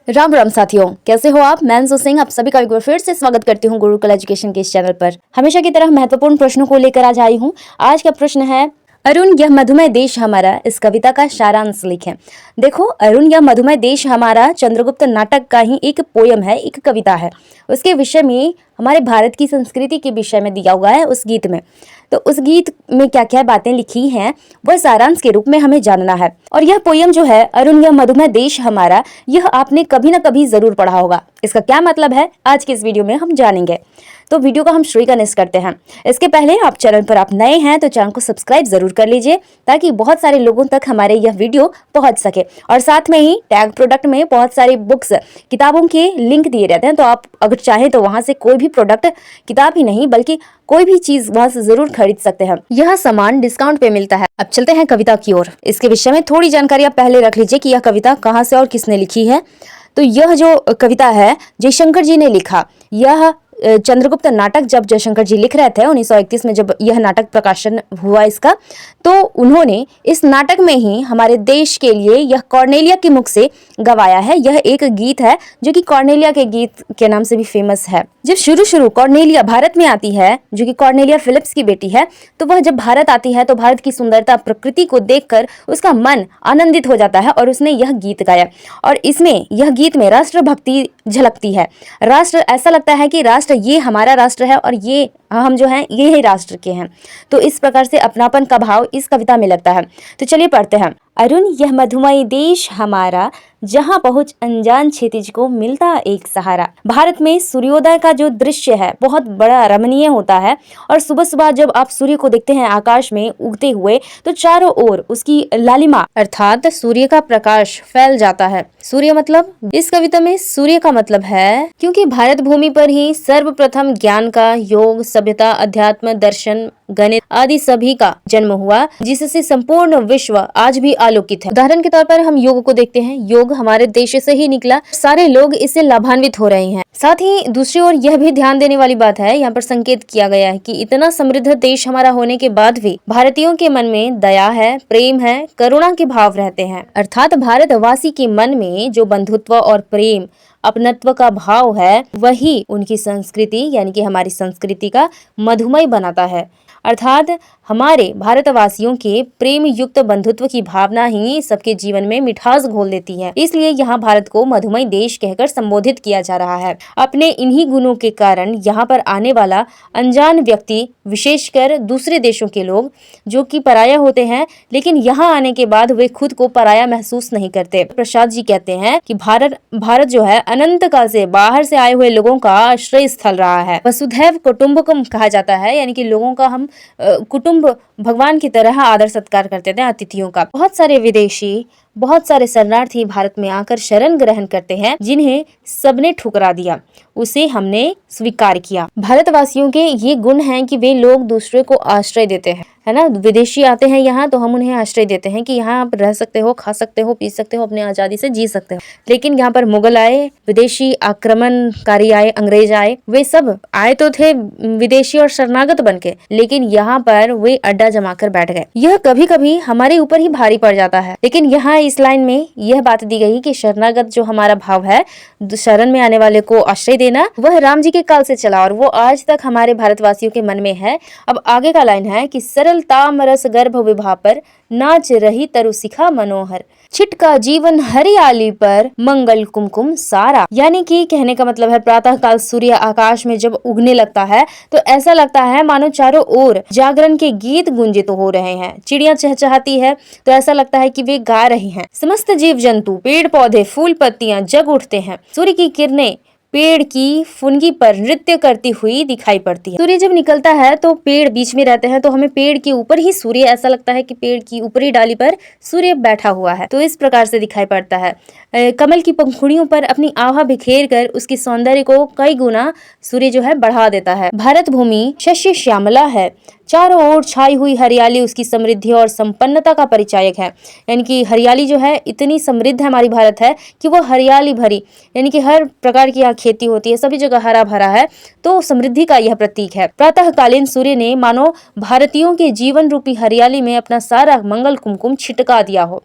राम राम साथियों, कैसे हो आप। मैं अंशु सिंह आप सभी का एक बार फिर से स्वागत करती हूँ गुरुकुल एजुकेशन के इस चैनल पर। हमेशा की तरह महत्वपूर्ण प्रश्नों को लेकर आज आई हूँ। आज का प्रश्न है, अरुण यह मधुमय देश हमारा, इस कविता का सारांश लिखें। देखो, अरुण यह मधुमय देश हमारा चंद्रगुप्त नाटक का ही एक पोयम है, एक कविता है। उसके विषय में हमारे भारत की संस्कृति के विषय में दिया हुआ है उस गीत में। तो उस गीत में क्या क्या बातें लिखी हैं वह सारांश के रूप में हमें जानना है। और यह पोयम जो है, अरुण यह मधुमय देश हमारा, यह आपने कभी ना कभी जरूर पढ़ा होगा। इसका क्या मतलब है आज के इस वीडियो में हम जानेंगे। तो वीडियो का हम शुरू करते हैं। इसके पहले आप चैनल पर आप नए हैं तो चैनल को सब्सक्राइब जरूर कर लीजिए, ताकि बहुत सारे लोगों तक हमारे यह वीडियो पहुंच सके। और साथ में ही टैग प्रोडक्ट में बहुत सारी बुक्स, किताबों के लिंक दिए रहते हैं, तो आप अगर चाहें तो वहां से कोई भी प्रोडक्ट, किताब ही नहीं बल्कि कोई भी चीज वहां से जरूर खरीद सकते हैं। यह सामान डिस्काउंट पे मिलता है। अब चलते हैं कविता की ओर। इसके विषय में थोड़ी जानकारी आप पहले रख लीजिए कि यह कविता कहाँ से और किसने लिखी है। तो यह जो कविता है जयशंकर जी ने लिखा। यह चंद्रगुप्त नाटक जब जयशंकर जी लिख रहे थे 1931 में, जब यह नाटक प्रकाशन हुआ इसका, तो उन्होंने इस नाटक में ही हमारे देश के लिए यह कॉर्नेलिया के मुख से गवाया है। यह एक गीत है जो कि कॉर्नेलिया के गीत के नाम से भी फेमस है। जब शुरू कॉर्नेलिया भारत में आती है, जो कि कॉर्नेलिया फिलिप्स की बेटी है, तो वह जब भारत आती है तो भारत की सुंदरता, प्रकृति को देखकर उसका मन आनंदित हो जाता है और उसने यह गीत गाया। और इसमें यह गीत में राष्ट्रभक्ति झलकती है। राष्ट्र, ऐसा लगता है कि राष्ट्र ये हमारा राष्ट्र है और ये हम जो हैं ये ही राष्ट्र के हैं। तो इस प्रकार से अपनापन का भाव इस कविता में लगता है। तो चलिए पढ़ते हैं। अरुण यह मधुमय देश हमारा, जहां पहुंच अनजान क्षितिज को मिलता एक सहारा। भारत में सूर्योदय का जो दृश्य है बहुत बड़ा रमणीय होता है। और सुबह सुबह जब आप सूर्य को देखते हैं आकाश में उगते हुए, तो चारों ओर उसकी लालिमा अर्थात सूर्य का प्रकाश फैल जाता है। सूर्य मतलब, इस कविता में सूर्य का मतलब है क्योंकि भारत भूमि पर ही सर्वप्रथम ज्ञान का, योग, सभ्यता, अध्यात्म, दर्शन, गणित आदि सभी का जन्म हुआ, जिससे संपूर्ण विश्व आज भी आलोकित है। उदाहरण के तौर पर हम योग को देखते हैं। योग हमारे देश से ही निकला, सारे लोग इससे लाभान्वित हो रहे हैं। साथ ही दूसरी ओर यह भी ध्यान देने वाली बात है, यहाँ पर संकेत किया गया है कि इतना समृद्ध देश हमारा होने के बाद भी भारतीयों के मन में दया है, प्रेम है, करुणा के भाव रहते हैं। अर्थात भारतवासी के मन में जो बंधुत्व और प्रेम, अपनत्व का भाव है, वही उनकी संस्कृति यानी कि हमारी संस्कृति का मधुमय बनाता है। अर्थात हमारे भारतवासियों के प्रेम युक्त बंधुत्व की भावना ही सबके जीवन में मिठास घोल देती है। इसलिए यहाँ भारत को मधुमय देश कहकर संबोधित किया जा रहा है। अपने इन्हीं गुणों के कारण यहाँ पर आने वाला अनजान व्यक्ति, विशेषकर दूसरे देशों के लोग जो कि पराया होते हैं, लेकिन यहाँ आने के बाद वे खुद को पराया महसूस नहीं करते। प्रसाद जी कहते हैं कि भारत जो है अनंत काल से बाहर से आए हुए लोगों का आश्रय स्थल रहा है। वसुधैव कुटुंबकम कहा जाता है, यानी कि लोगों का हम कुटुंब भगवान की तरह आदर सत्कार करते थे, अतिथियों का। बहुत सारे विदेशी, बहुत सारे शरणार्थी भारत में आकर शरण ग्रहण करते हैं, जिन्हें सबने ठुकरा दिया, उसे हमने स्वीकार किया। भारतवासियों के ये गुण हैं कि वे लोग दूसरे को आश्रय देते हैं, है ना। विदेशी आते हैं यहाँ तो हम उन्हें आश्रय देते हैं कि यहाँ आप रह सकते हो, खा सकते हो, पी सकते हो, अपनी आजादी से जी सकते हो। लेकिन यहाँ पर मुगल आए, विदेशी आक्रमणकारी आए, अंग्रेज आए, वे सब आए तो थे विदेशी और शरणागत बनके, लेकिन यहाँ पर वे अड्डा जमाकर बैठ गए। यह कभी कभी हमारे ऊपर ही भारी पड़ जाता है। लेकिन यहाँ इस लाइन में यह बात दी गई कि शरणागत जो हमारा भाव है, शरण में आने वाले को आश्रय देना, वह राम जी के काल से चला और वो आज तक हमारे भारतवासियों के मन में है। अब आगे का लाइन है कि सरलताम रस गर्भ विभा पर, नाच रही तरुशिखा मनोहर, छिटका जीवन हरियाली पर, मंगल कुमकुम सारा। यानी कि कहने का मतलब है, प्रातः काल सूर्य आकाश में जब उगने लगता है तो ऐसा लगता है मानो चारों ओर जागरण के गीत गुंजित हो रहे हैं। चिड़िया चहचहाती है तो ऐसा लगता है कि वे गा रही हैं। समस्त जीव जंतु, पेड़ पौधे, फूल पत्तियां जग उठते हैं। सूर्य की किरणें पेड़ की फुनगी पर नृत्य करती हुई दिखाई पड़ती है। सूर्य जब निकलता है तो पेड़ बीच में रहते हैं, तो हमें पेड़ के ऊपर ही सूर्य, ऐसा लगता है कि पेड़ की ऊपरी डाली पर सूर्य बैठा हुआ है, तो इस प्रकार से दिखाई पड़ता है। कमल की पंखुड़ियों पर अपनी आभा बिखेर कर उसकी सौंदर्य को कई गुना सूर्य जो है बढ़ा देता है। भारत भूमि शस्य श्यामला है, चारों ओर छाई हुई हरियाली उसकी समृद्धि और संपन्नता का परिचायक है। यानी कि हरियाली जो है इतनी समृद्ध है हमारी भारत है कि वो हरियाली भरी, यानी कि हर प्रकार की यहाँ खेती होती है, सभी जगह हरा भरा है, तो समृद्धि का यह प्रतीक है। प्रातःकालीन सूर्य ने मानो भारतीयों के जीवन रूपी हरियाली में अपना सारा मंगल कुमकुम छिटका दिया हो।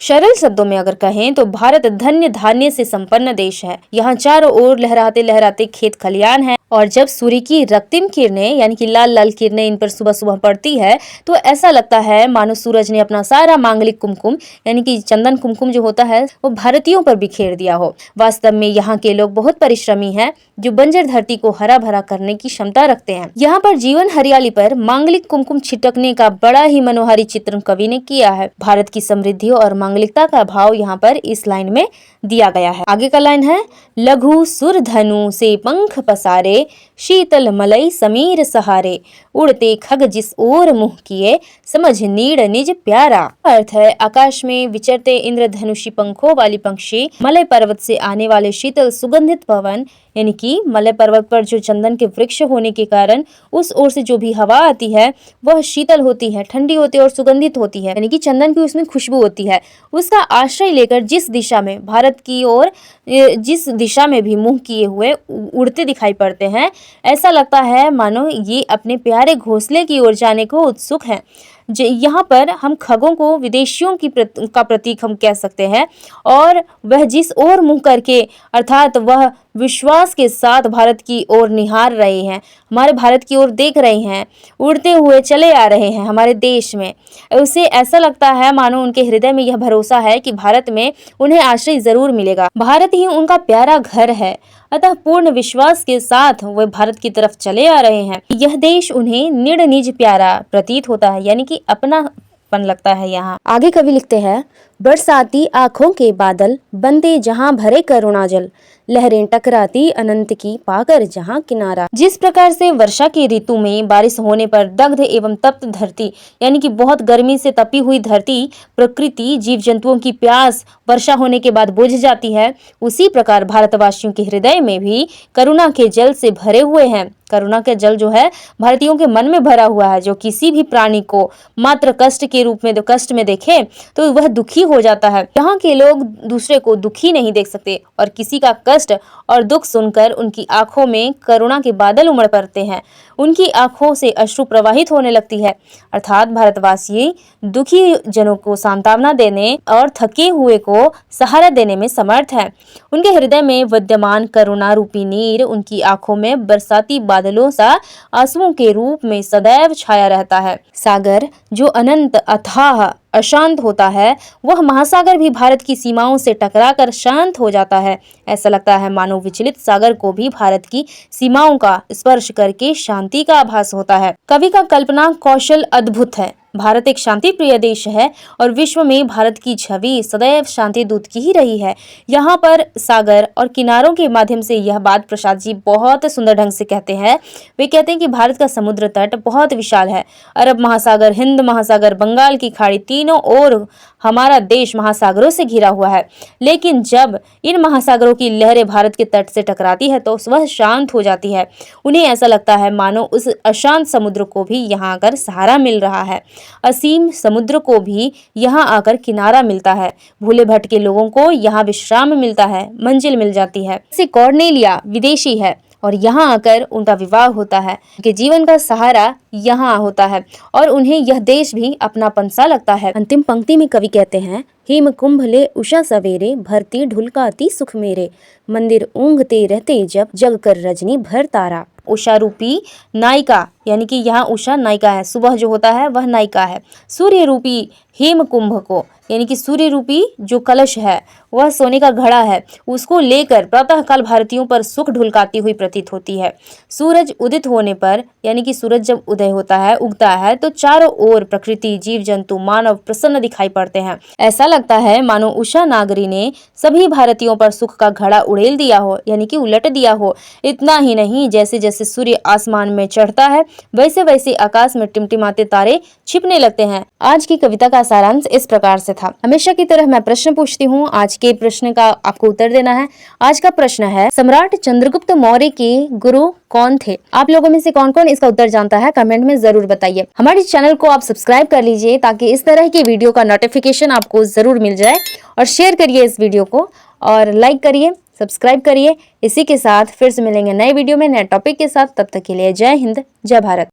सरल शब्दों में अगर कहें तो भारत धन्य धान्य से संपन्न देश है। यहाँ चारों ओर लहराते लहराते खेत खलियान है और जब सूर्य की रक्तिम किरणें यानी कि लाल लाल किरणें इन पर सुबह सुबह पड़ती है तो ऐसा लगता है मानो सूरज ने अपना सारा मांगलिक कुमकुम यानी कि चंदन कुमकुम जो होता है वो भारतीयों पर बिखेर दिया हो। वास्तव में यहाँ के लोग बहुत परिश्रमी हैं जो बंजर धरती को हरा भरा करने की क्षमता रखते हैं। यहाँ पर जीवन हरियाली पर मांगलिक कुमकुम छिटकने का बड़ा ही मनोहारी चित्रण कवि ने किया है। भारत की समृद्धि और मांगलिकता का भाव यहाँ पर इस लाइन में दिया गया है। आगे का लाइन है, लघु सुर धनु से पंख पसारे, शीतल मलई समीर सहारे, उड़ते खग जिस ओर मुँह किए, समझ नीड़ निज प्यारा। अर्थ है, आकाश में विचरते इंद्रधनुषी पंखों वाली पक्षी, मलय पर्वत से आने वाले शीतल सुगंधित पवन यानी कि मलय पर्वत पर जो चंदन के वृक्ष होने के कारण उस ओर से जो भी हवा आती है वह शीतल होती है, ठंडी होती है और सुगंधित होती है, यानी कि चंदन की उसमें खुशबू होती है। उसका आश्रय लेकर जिस दिशा में भारत की ओर जिस दिशा में भी मुंह किए हुए उड़ते दिखाई पड़ते हैं, ऐसा लगता है मानो ये अपने प्यारे घोंसले की ओर जाने को उत्सुक हैं। यहाँ पर हम खगों को विदेशियों का प्रतीक हम कह सकते हैं और वह जिस ओर मुंह करके अर्थात वह विश्वास के साथ भारत की ओर निहार रहे हैं, हमारे भारत की ओर देख रहे हैं, उड़ते हुए चले आ रहे हैं हमारे देश में, उसे ऐसा लगता है मानो उनके हृदय में यह भरोसा है कि भारत में उन्हें आश्रय जरूर मिलेगा, भारत ही उनका प्यारा घर है। अतः पूर्ण विश्वास के साथ वे भारत की तरफ चले आ रहे हैं। यह देश उन्हें निड़ निज प्यारा प्रतीत होता है, यानी कि अपनापन लगता है। यहाँ आगे कवि लिखते हैं, बरसाती आंखों के बादल बनते जहां भरे करुणाजल, लहरें टकराती अनंत की पाकर जहां किनारा। जिस प्रकार से वर्षा की ऋतु में बारिश होने पर दग्ध एवं तप्त धरती यानी कि बहुत गर्मी से तपी हुई धरती, प्रकृति, जीव जंतुओं की प्यास वर्षा होने के बाद बुझ जाती है, उसी प्रकार भारतवासियों के हृदय में भी करुणा के जल से भरे हुए हैं। करुणा के जल जो है भारतीयों के मन में भरा हुआ है। जो किसी भी प्राणी को मात्र कष्ट के रूप में कष्ट में देखे तो वह दुखी हो जाता है। यहाँ के लोग दूसरे को दुखी नहीं देख सकते और किसी का कष्ट और दुख सुनकर उनकी आंखों में करुणा के बादल उमड़ पड़ते हैं, उनकी आंखों से अश्रु प्रवाहित होने लगती है। अर्थात भारतवासी दुखी जनों को सांत्वना देने और थके हुए को सहारा देने में समर्थ है। उनके हृदय में विद्यमान करुणा रूपी नीर उनकी आंखों में बरसाती बादलों सा आंसुओं के रूप में सदैव छाया रहता है। सागर जो अनंत अथाह अशांत होता है, वह महासागर भी भारत की सीमाओं से टकराकर शांत हो जाता है। ऐसा लगता है मानो विचलित सागर को भी भारत की सीमाओं का स्पर्श करके शांति का आभास होता है। कवि का कल्पना कौशल अद्भुत है। भारत एक शांति प्रिय देश है और विश्व में भारत की छवि सदैव शांति दूत की ही रही है। यहाँ पर सागर और किनारों के माध्यम से यह बात प्रसाद जी बहुत सुंदर ढंग से कहते हैं। वे कहते हैं कि भारत का समुद्र तट बहुत विशाल है। अरब महासागर, हिंद महासागर, बंगाल की खाड़ी, तीनों ओर हमारा देश महासागरों से घिरा हुआ है। लेकिन जब इन महासागरों की लहरें भारत के तट से टकराती है तो वह शांत हो जाती है। उन्हें ऐसा लगता है मानो उस अशांत समुद्र को भी यहाँ आकर सहारा मिल रहा है। असीम समुद्र को भी यहाँ आकर किनारा मिलता है। भूले भटके लोगों को यहाँ विश्राम मिलता है, मंजिल मिल जाती है। जैसे कॉर्नेलिया विदेशी है और यहाँ आकर उनका विवाह होता है, उनके जीवन का सहारा यहाँ होता है और उन्हें यह देश भी अपनापन सा लगता है। अंतिम पंक्ति में कवि कहते हैं, हिम कुंभ ले उषा सवेरे, भरती ढुलकाती सुख मेरे, मंदिर ऊँघते रहते जब, जग कर रजनी भर तारा। उषा रूपी नायिका यानी कि यहाँ उषा नायिका है, सुबह जो होता है वह नायिका है। सूर्य रूपी हेम कुंभ को यानी कि सूर्य रूपी जो कलश है वह सोने का घड़ा है, उसको लेकर प्रातः काल भारतीयों पर सुख ढुलकाती हुई प्रतीत होती है। सूरज उदित होने पर यानी कि सूरज जब उदय होता है, उगता है, तो चारों ओर प्रकृति, जीव जंतु, मानव प्रसन्न दिखाई पड़ते हैं। ऐसा लगता है मानो उषा नागरी ने सभी भारतीयों पर सुख का घड़ा उड़ेल दिया हो यानी कि उलट दिया हो। इतना ही नहीं, जैसे जैसे सूर्य आसमान में चढ़ता है वैसे वैसे आकाश में टिमटिमाते तारे छिपने लगते हैं। आज की कविता का सारांश इस प्रकार से था। हमेशा की तरह मैं प्रश्न पूछती हूँ, आज के प्रश्न का आपको उत्तर देना है। आज का प्रश्न है, सम्राट चंद्रगुप्त मौर्य के गुरु कौन थे? आप लोगों में से कौन कौन इसका उत्तर जानता है कमेंट में जरूर बताइए। हमारे चैनल को आप सब्सक्राइब कर लीजिए ताकि इस तरह की वीडियो का नोटिफिकेशन आपको जरूर मिल जाए, और शेयर करिए इस वीडियो को और लाइक करिए, सब्सक्राइब करिए। इसी के साथ फिर से मिलेंगे नए वीडियो में नए टॉपिक के साथ। तब तक के लिए जय हिंद, जय भारत।